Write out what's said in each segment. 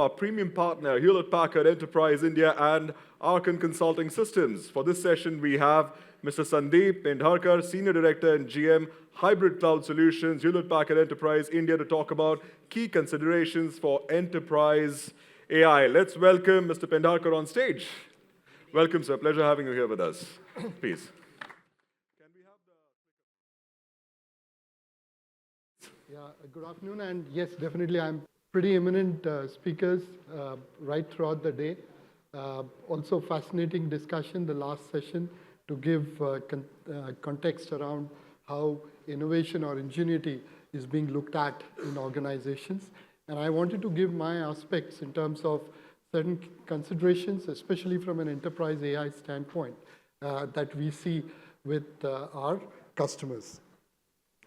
our premium partner, Hewlett Packard Enterprise India and Archon Consulting Systems. For this session, we have Mr. Sandeep Pendarkar, Senior Director and GM, Hybrid Cloud Solutions, Hewlett Packard Enterprise India, to talk about key considerations for enterprise AI. Let's welcome Mr. Pendarkar on stage. Welcome, sir. Pleasure having you here with us. Please. Yeah, good afternoon, and yes, definitely I'm pretty eminent speakers right throughout the day. Also fascinating discussion, the last session, to give context around how innovation or ingenuity is being looked at in organizations. And I wanted to give my aspects in terms of certain considerations, especially from an enterprise AI standpoint, that we see with our customers.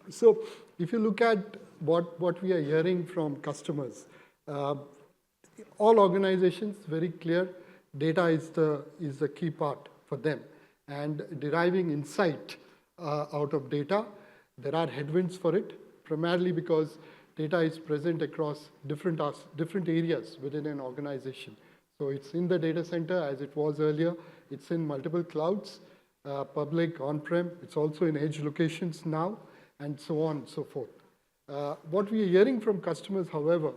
So if you look at what we are hearing from customers, all organizations, very clear, data is the key part for them. And deriving insight out of data, there are headwinds for it, primarily because data is present across different areas within an organization. So it's in the data center, as it was earlier. It's in multiple clouds, public, on-prem. It's also in edge locations now, and so on and so forth. What we are hearing from customers, however,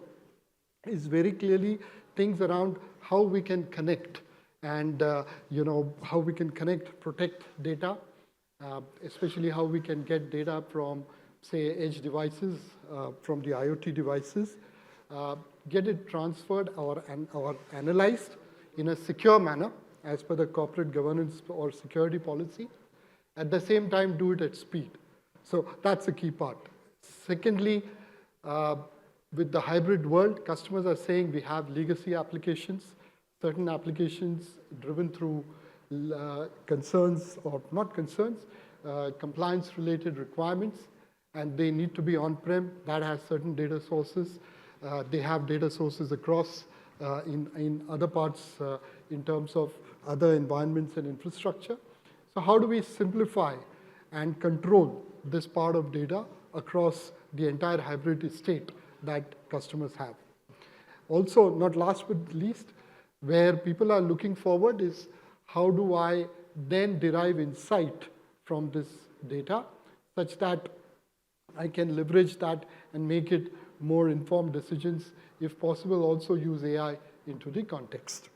is very clearly things around how we can connect and how we can connect, protect data, especially how we can get data from, say, edge devices, from the IoT devices, get it transferred or analyzed in a secure manner as per the corporate governance or security policy. At the same time, do it at speed. So that's the key part. Secondly, with the hybrid world, customers are saying we have legacy applications, certain applications driven through concerns or not concerns, compliance-related requirements, and they need to be on-prem. That has certain data sources. They have data sources across in other parts in terms of other environments and infrastructure. So how do we simplify and control this part of data across the entire hybrid estate that customers have? Also, not last but least, where people are looking forward is how do I then derive insight from this data such that I can leverage that and make it more informed decisions, if possible, also use AI into the context.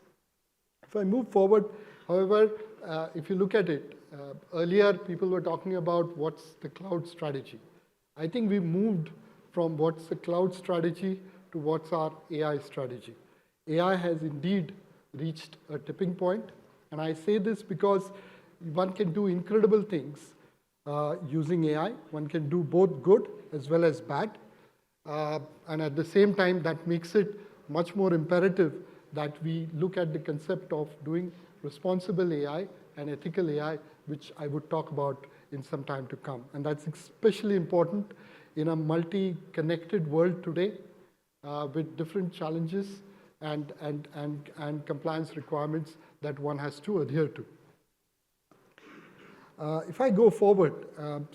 If I move forward, however, if you look at it, earlier people were talking about what's the cloud strategy. I think we moved from what's the cloud strategy to what's our AI strategy. AI has indeed reached a tipping point, and I say this because one can do incredible things using AI. One can do both good as well as bad, and at the same time, that makes it much more imperative that we look at the concept of doing responsible AI and ethical AI, which I would talk about in some time to come. And that's especially important in a multi-connected world today with different challenges and compliance requirements that one has to adhere to. If I go forward,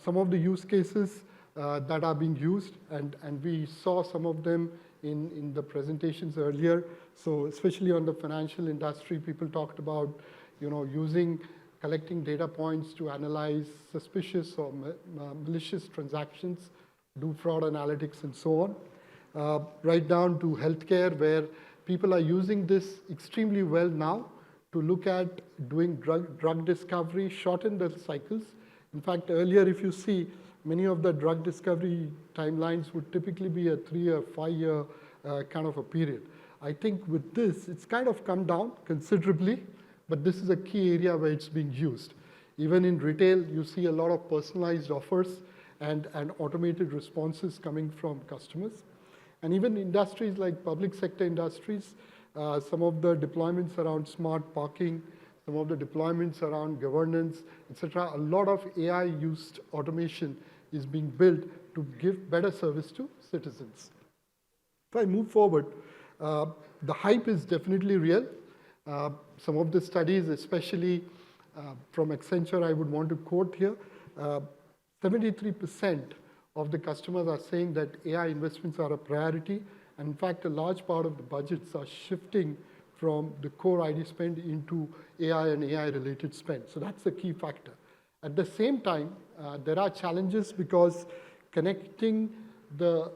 some of the use cases that are being used, and we saw some of them in the presentations earlier. So especially on the financial industry, people talked about collecting data points to analyze suspicious or malicious transactions, do fraud analytics, and so on. Right down to healthcare, where people are using this extremely well now to look at doing drug discovery, shorten the cycles. In fact, earlier, if you see, many of the drug discovery timelines would typically be a 3 or 5 year kind of a period. I think with this, it's kind of come down considerably, but this is a key area where it's being used. Even in retail, you see a lot of personalized offers and automated responses coming from customers. And even industries like public sector industries, some of the deployments around smart parking, some of the deployments around governance, etc., a lot of AI-used automation is being built to give better service to citizens. If I move forward, the hype is definitely real. Some of the studies, especially from Accenture, I would want to quote here, 73% of the customers are saying that AI investments are a priority And in fact, a large part of the budgets are shifting from the core ID spend into AI and AI-related spend. So that's the key factor. At the same time, there are challenges because connecting the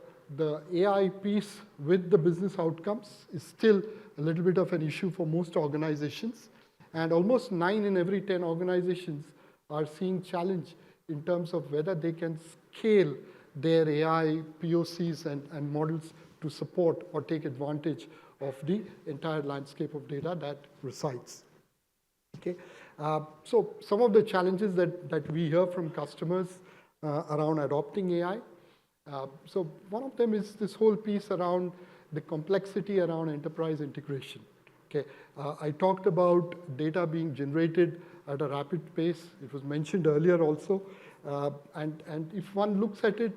AI piece with the business outcomes is still a little bit of an issue for most organizations. And almost 9 in every 10 organizations are seeing challenge in terms of whether they can scale their AI POCs and models to support or take advantage of the entire landscape of data that resides. Okay, so some of the challenges that we hear from customers around adopting AI. So one of them is this whole piece around the complexity around enterprise integration. Okay, I talked about data being generated at a rapid pace. It was mentioned earlier also, and if one looks at it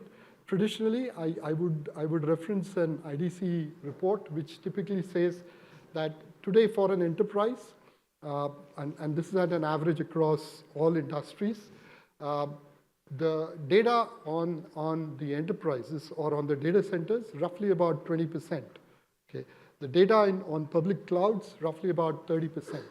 traditionally, I would reference an IDC report which typically says that today for an enterprise, and this is at an average across all industries, the data on the enterprises or on the data centers, roughly about 20%. Okay, the data on public clouds, roughly about 30%.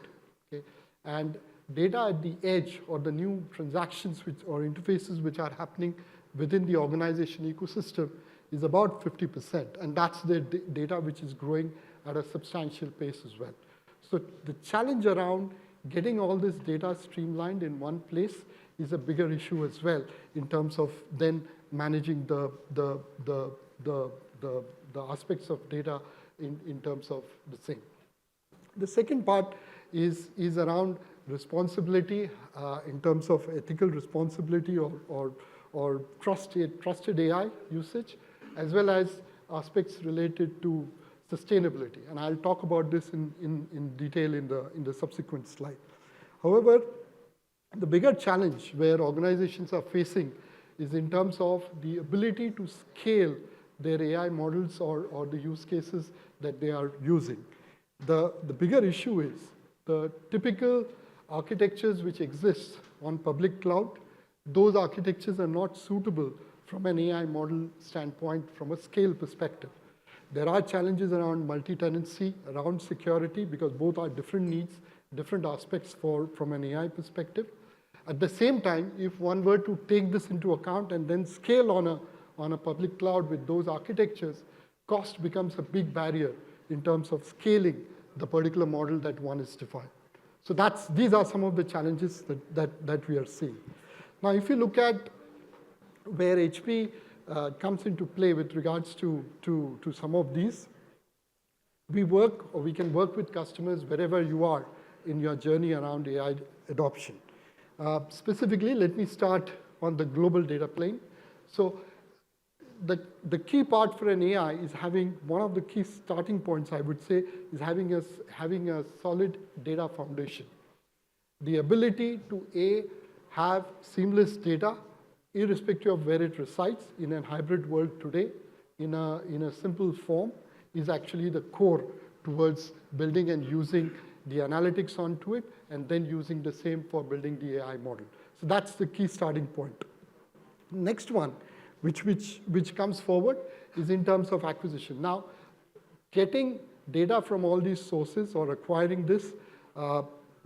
Okay, and data at the edge or the new transactions or interfaces which are happening within the organization ecosystem is about 50%, and that's the data which is growing at a substantial pace as well. So the challenge around getting all this data streamlined in one place is a bigger issue as well in terms of then managing the aspects of data in terms of the same. The second part is around responsibility in terms of ethical responsibility or trusted AI usage, as well as aspects related to sustainability. And I'll talk about this in detail in the subsequent slide. However, the bigger challenge where organizations are facing is in terms of the ability to scale their AI models or the use cases that they are using. The bigger issue is the typical architectures which exist on public cloud. Those architectures are not suitable from an AI model standpoint from a scale perspective. There are challenges around multi-tenancy, around security, because both are different needs, different aspects from an AI perspective. At the same time, if one were to take this into account and then scale on a public cloud with those architectures, cost becomes a big barrier in terms of scaling the particular model that one is defined. So these are some of the challenges that we are seeing. Now, if you look at where HP comes into play with regards to some of these, we can work with customers wherever you are in your journey around AI adoption. Specifically, let me start on the global data plane. So the key part for an AI is having one of the key starting points, I would say, is having a solid data foundation. The ability to have seamless data, irrespective of where it resides in a hybrid world today, in a simple form, is actually the core towards building and using the analytics onto it, and then using the same for building the AI model. So that's the key starting point. Next one, which comes forward, is in terms of acquisition. Now, getting data from all these sources or acquiring this,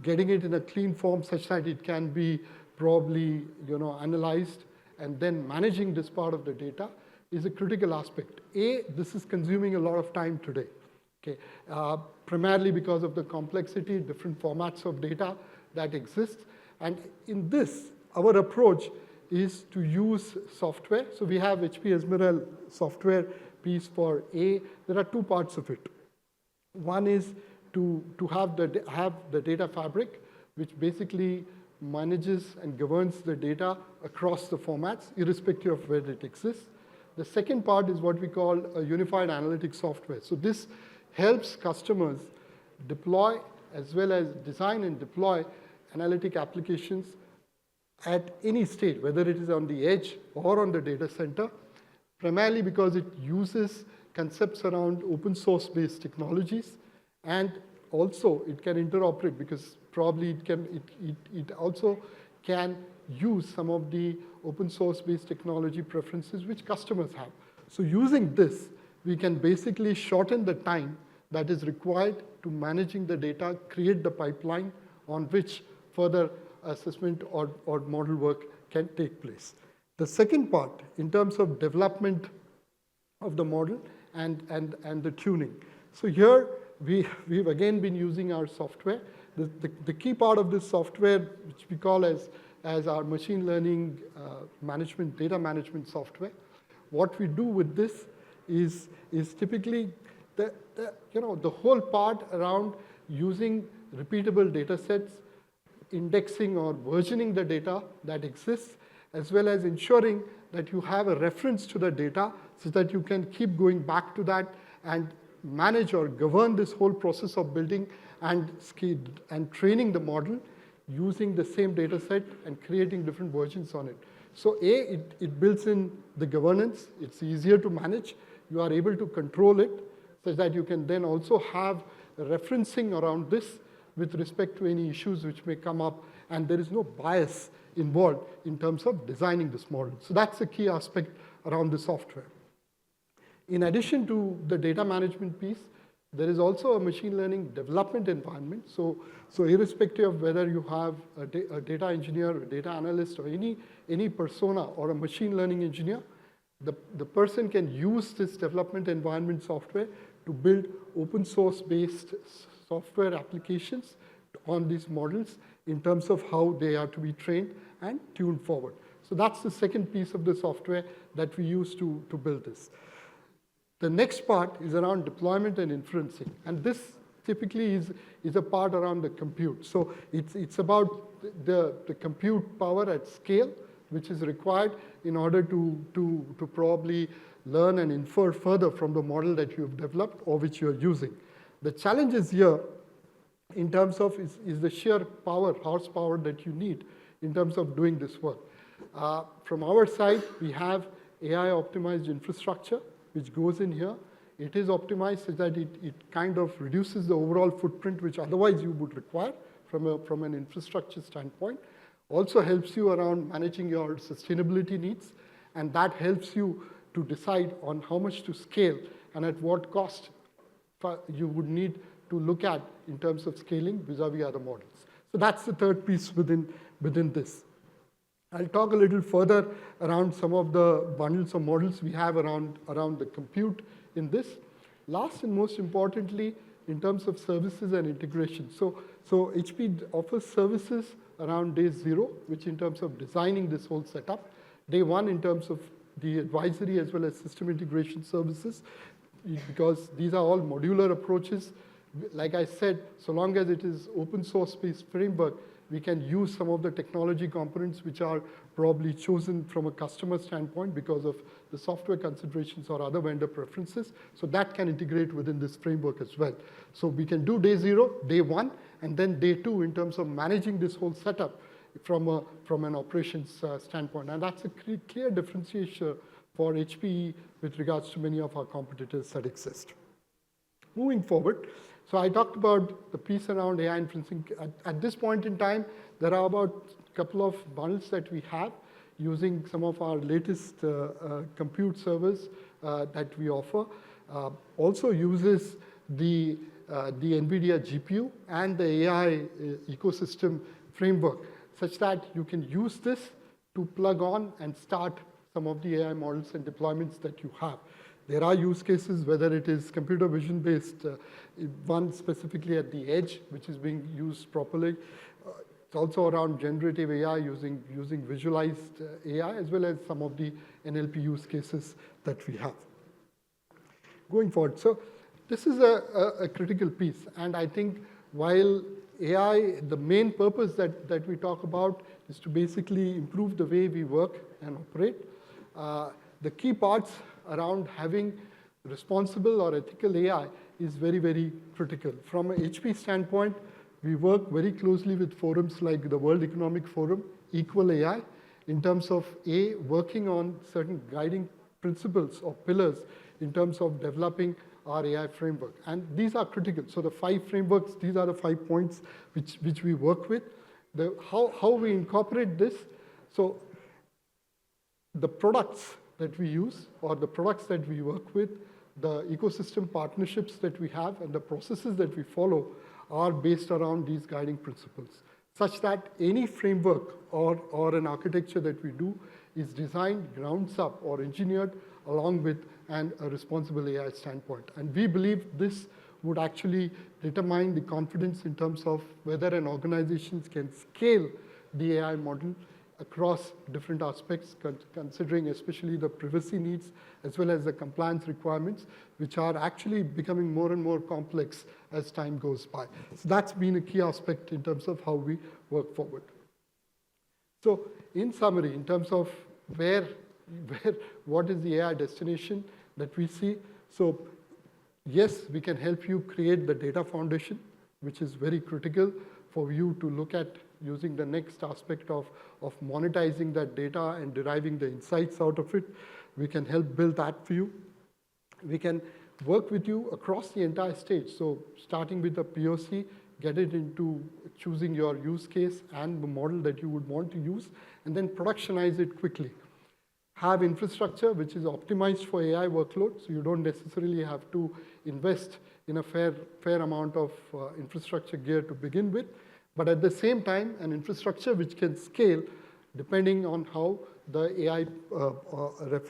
getting it in a clean form such that it can be probably analyzed, and then managing this part of the data is a critical aspect. This is consuming a lot of time today. Okay, primarily because of the complexity, different formats of data that exist. And in this, our approach is to use software. So we have HP Ezmeral software piece for A. There are two parts of it. One is to have the data fabric, which basically manages and governs the data across the formats, irrespective of where it exists. The second part is what we call a unified analytics software. So this helps customers deploy as well as design and deploy analytic applications at any state, whether it is on the edge or on the data center, primarily because it uses concepts around open source based technologies, and also it can interoperate because probably it also can use some of the open source based technology preferences which customers have. So using this, we can basically shorten the time that is required to managing the data, create the pipeline on which further assessment or model work can take place. The second part, in terms of development of the model and the tuning. So here, we've again been using our software. The key part of this software, which we call as our machine learning management, data management software. What we do with this is typically the whole part around using repeatable data sets, indexing or versioning the data that exists, as well as ensuring that you have a reference to the data so that you can keep going back to that and manage or govern this whole process of building and training the model using the same data set and creating different versions on it. So it builds in the governance. It's easier to manage. You are able to control it such that you can then also have referencing around this with respect to any issues which may come up, and there is no bias involved in terms of designing this model. So that's a key aspect around the software. In addition to the data management piece, there is also a machine learning development environment. So irrespective of whether you have a data engineer, a data analyst, or any persona or a machine learning engineer, the person can use this development environment software to build open source based software applications on these models in terms of how they are to be trained and tuned forward. So that's the second piece of the software that we use to build this. The next part is around deployment and inferencing. And this typically is a part around the compute. So it's about the compute power at scale, which is required in order to probably learn and infer further from the model that you've developed or which you're using. The challenge is here in terms of is the sheer power, horsepower that you need in terms of doing this work. From our side, we have AI optimized infrastructure, which goes in here. It is optimized so that it kind of reduces the overall footprint which otherwise you would require from an infrastructure standpoint. Also helps you around managing your sustainability needs, and that helps you to decide on how much to scale and at what cost you would need to look at in terms of scaling vis-a-vis other models. So that's the third piece within this. I'll talk a little further around some of the bundles of models we have around the compute in this. Last and most importantly, in terms of services and integration. So HP offers services around day 0, which in terms of designing this whole setup. Day 1 in terms of the advisory as well as system integration services, because these are all modular approaches. Like I said, so long as it is open source based framework, we can use some of the technology components which are probably chosen from a customer standpoint because of the software considerations or other vendor preferences. So that can integrate within this framework as well. So we can do day 0, day 1, and then day 2 in terms of managing this whole setup from an operations standpoint. And that's a clear differentiation for HPE with regards to many of our competitors that exist. Moving forward, so I talked about the piece around AI inferencing. At this point in time, there are about a couple of bundles that we have using some of our latest compute servers that we offer. Also uses the NVIDIA GPU and the AI ecosystem framework, such that you can use this to plug on and start some of the AI models and deployments that you have. There are use cases, whether it is computer vision based, one specifically at the edge, which is being used properly. It's also around generative AI using visualized AI, as well as some of the NLP use cases that we have. Going forward, so this is a critical piece, and I think while AI, the main purpose that we talk about is to basically improve the way we work and operate. The key parts around having responsible or ethical AI is very, very critical. From an HP standpoint, we work very closely with forums like the World Economic Forum, Equal AI, in terms of working on certain guiding principles or pillars in terms of developing our AI framework. And these are critical. So the 5 frameworks, these are the 5 points which we work with. How we incorporate this, so the products that we use or the products that we work with the ecosystem partnerships that we have and the processes that we follow are based around these guiding principles, such that any framework or an architecture that we do is designed grounds up or engineered along with a responsible AI standpoint. And we believe this would actually determine the confidence in terms of whether an organization can scale the AI model across different aspects, considering especially the privacy needs as well as the compliance requirements, which are actually becoming more and more complex as time goes by. So that's been a key aspect in terms of how we work forward. So in summary, in terms of what is the AI destination that we see? So yes, we can help you create the data foundation, which is very critical for you to look at using the next aspect of monetizing that data and deriving the insights out of it. We can help build that for you. We can work with you across the entire stage. So starting with the POC, get it into choosing your use case and the model that you would want to use, and then productionize it quickly. Have infrastructure which is optimized for AI workloads, so you don't necessarily have to invest in a fair amount of infrastructure gear to begin with, but at the same time, an infrastructure which can scale depending on how the AI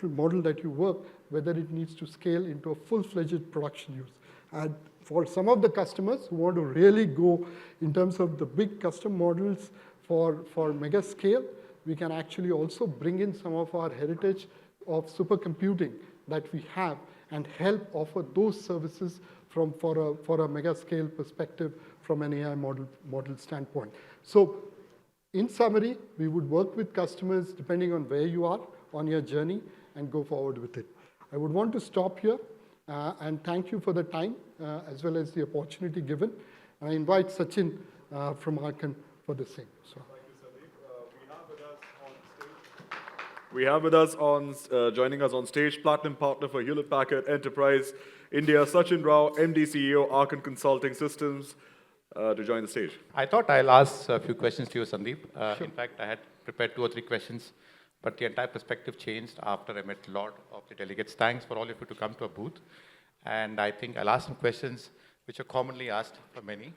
model that you work, whether it needs to scale into a full-fledged production use. And for some of the customers who want to really go in terms of the big custom models for mega scale, we can actually also bring in some of our heritage of supercomputing that we have and help offer those services for a mega scale perspective from an AI model standpoint. So in summary, we would work with customers depending on where you are on your journey and go forward with it. I would want to stop here and thank you for the time as well as the opportunity given. And I invite Sachin from Archon for the same. So. We have with us joining us on stage, Platinum Partner for Hewlett Packard Enterprise India, Sachin Rao, MD CEO, Archon Consulting Systems, to join the stage. I thought I'll ask a few questions to you, Sandeep. Sure. In fact, I had prepared 2 or 3 questions, but the entire perspective changed after I met a lot of the delegates. Thanks for all of you to come to our booth. And I think I'll ask some questions which are commonly asked for many.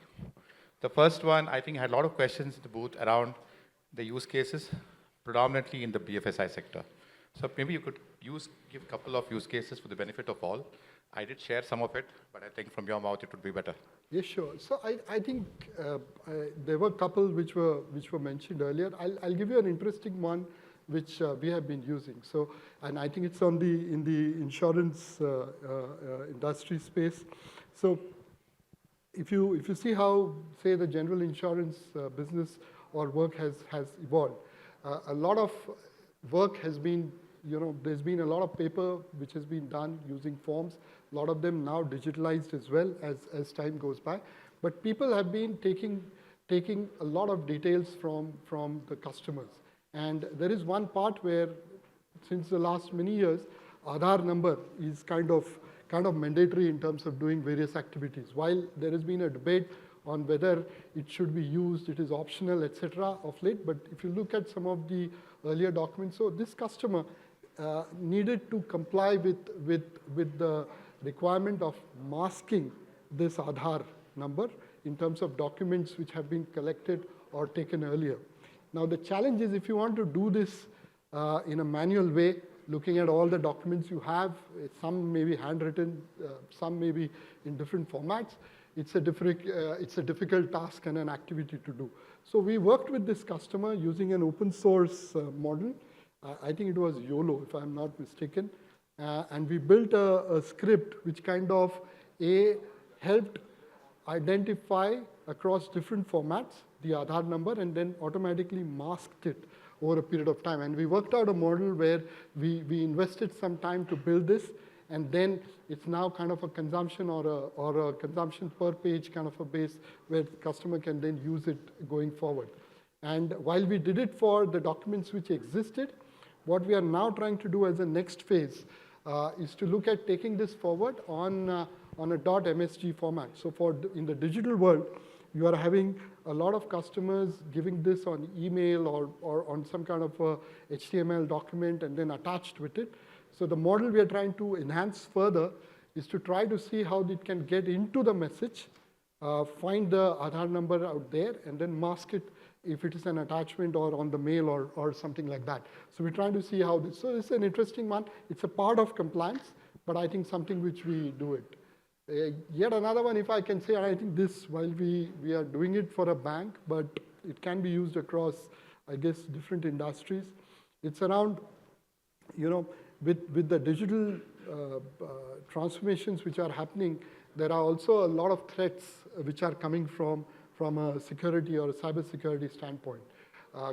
The first one, I think I had a lot of questions in the booth around the use cases, predominantly in the BFSI sector. So maybe you could give a couple of use cases for the benefit of all. I did share some of it, but I think from your mouth it would be better. Yes, sure. So I think there were a couple which were mentioned earlier. I'll give you an interesting one which we have been using. So, and I think it's in the insurance industry space. So if you see how, say, the general insurance business or work has evolved, a lot of work has been, there's been a lot of paper which has been done using forms, a lot of them now digitalized as well as time goes by. But people have been taking a lot of details from the customers. And there is one part where, since the last many years, Aadhaar number is kind of mandatory in terms of doing various activities. While there has been a debate on whether it should be used, it is optional, etc. of late. But if you look at some of the earlier documents, so this customer needed to comply with the requirement of masking this Aadhaar number in terms of documents which have been collected or taken earlier. Now the challenge is, if you want to do this in a manual way, looking at all the documents you have, some may be handwritten, some may be in different formats, it's a difficult task and an activity to do. So we worked with this customer using an open source model. I think it was YOLO, if I'm not mistaken. And we built a script which kind of helped identify across different formats the Aadhaar number and then automatically masked it over a period of time. And we worked out a model where we invested some time to build this, and then it's now kind of a consumption or a consumption per page kind of a base where the customer can then use it going forward. And while we did it for the documents which existed, what we are now trying to do as a next phase is to look at taking this forward on a .msg format. So in the digital world, you are having a lot of customers giving this on email or on some kind of a HTML document and then attached with it. So the model we are trying to enhance further is to try to see how it can get into the message, find the Aadhaar number out there, and then mask it if it is an attachment or on the mail or something like that. So we're trying to see how this, so it's an interesting one. It's a part of compliance, but I think something which we do it. Yet another one, if I can say, and I think this, while we are doing it for a bank, but it can be used across, I guess, different industries. It's around, with the digital transformations which are happening, there are also a lot of threats which are coming from a security or a cybersecurity standpoint.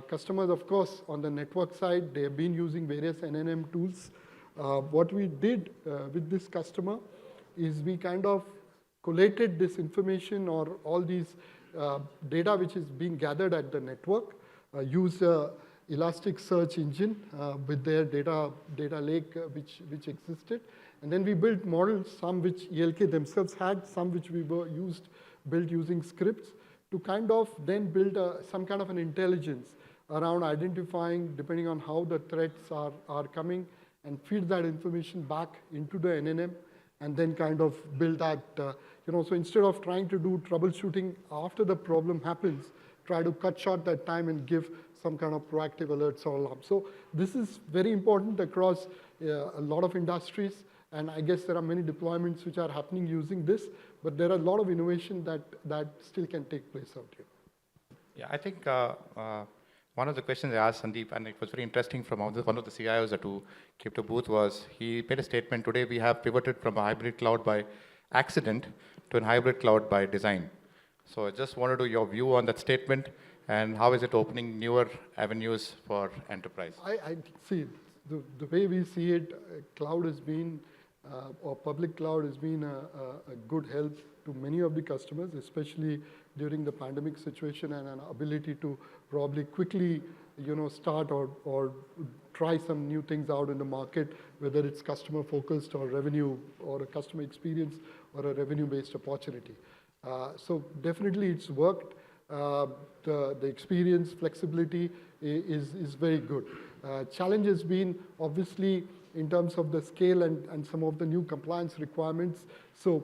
Customers, of course, on the network side, they have been using various NNM tools. What we did with this customer is we kind of collated this information or all these data which is being gathered at the network, used a elastic search engine with their data lake which existed. And then we built models, some which ELK themselves had, some which we built using scripts to kind of then build some kind of an intelligence around identifying, depending on how the threats are coming, and feed that information back into the NNM, and then kind of build that, so instead of trying to do troubleshooting after the problem happens, try to cut short that time and give some kind of proactive alerts or alarms. So this is very important across a lot of industries, and I guess there are many deployments which are happening using this, but there are a lot of innovation that still can take place out here. Yeah, I think one of the questions I asked Sandeep, and it was very interesting from one of the CIOs who came to booth, was he made a statement, today we have pivoted from a hybrid cloud by accident to a hybrid cloud by design. So I just wanted to know your view on that statement, and how is it opening newer avenues for enterprise? I see the way we see it, cloud has been, or public cloud has been a good help to many of the customers, especially during the pandemic situation, and an ability to probably quickly, start or try some new things out in the market, whether it's customer focused or revenue or a customer experience or a revenue-based opportunity. So definitely it's worked. The experience, flexibility is very good. Challenge has been obviously in terms of the scale and some of the new compliance requirements. So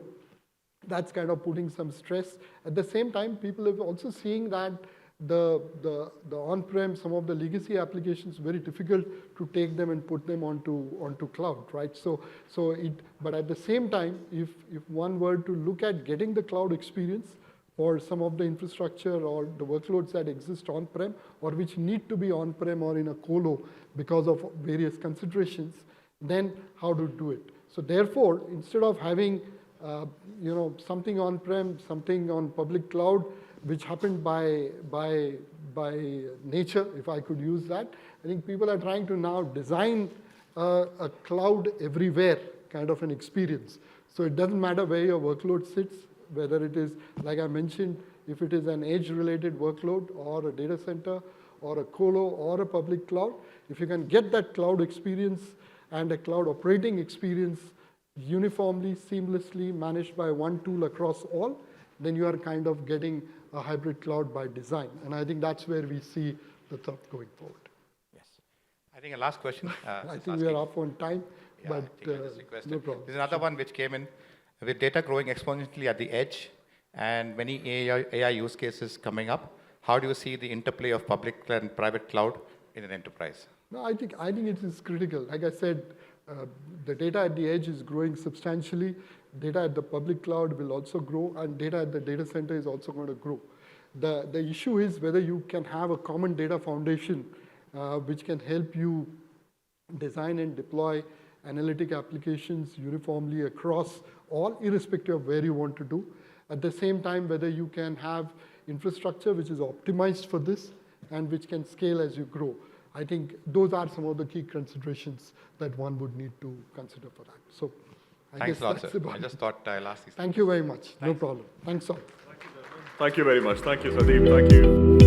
that's kind of putting some stress. At the same time, people are also seeing that the on-prem, some of the legacy applications, very difficult to take them and put them onto cloud, right? But at the same time, if one were to look at getting the cloud experience for some of the infrastructure or the workloads that exist on-prem or which need to be on-prem or in a colo because of various considerations, then how to do it. So therefore, instead of having something on-prem, something on public cloud, which happened by nature, if I could use that, I think people are trying to now design a cloud everywhere kind of an experience. So it doesn't matter where your workload sits, whether it is, like I mentioned, if it is an edge-related workload or a data center or a colo or a public cloud, if you can get that cloud experience and a cloud operating experience uniformly, seamlessly managed by one tool across all, then you are kind of getting a hybrid cloud by design. And I think that's where we see the thought going forward. Yes. I think a last question. I think we are up on time, yeah, but no problem. There's another one which came in. With data growing exponentially at the edge and many AI use cases coming up, how do you see the interplay of public and private cloud in an enterprise? No, I think it is critical. Like I said, the data at the edge is growing substantially. Data at the public cloud will also grow, and data at the data center is also going to grow. The issue is whether you can have a common data foundation which can help you design and deploy analytic applications uniformly across all, irrespective of where you want to do. At the same time, whether you can have infrastructure which is optimized for this and which can scale as you grow. I think those are some of the key considerations that one would need to consider for that. So I Thanks guess a lot, that's sir. about I it. just thought I'll ask these. Thank you very much. No problem. Thanks all. Thank you very much. Thank you, Sandeep. Thank you.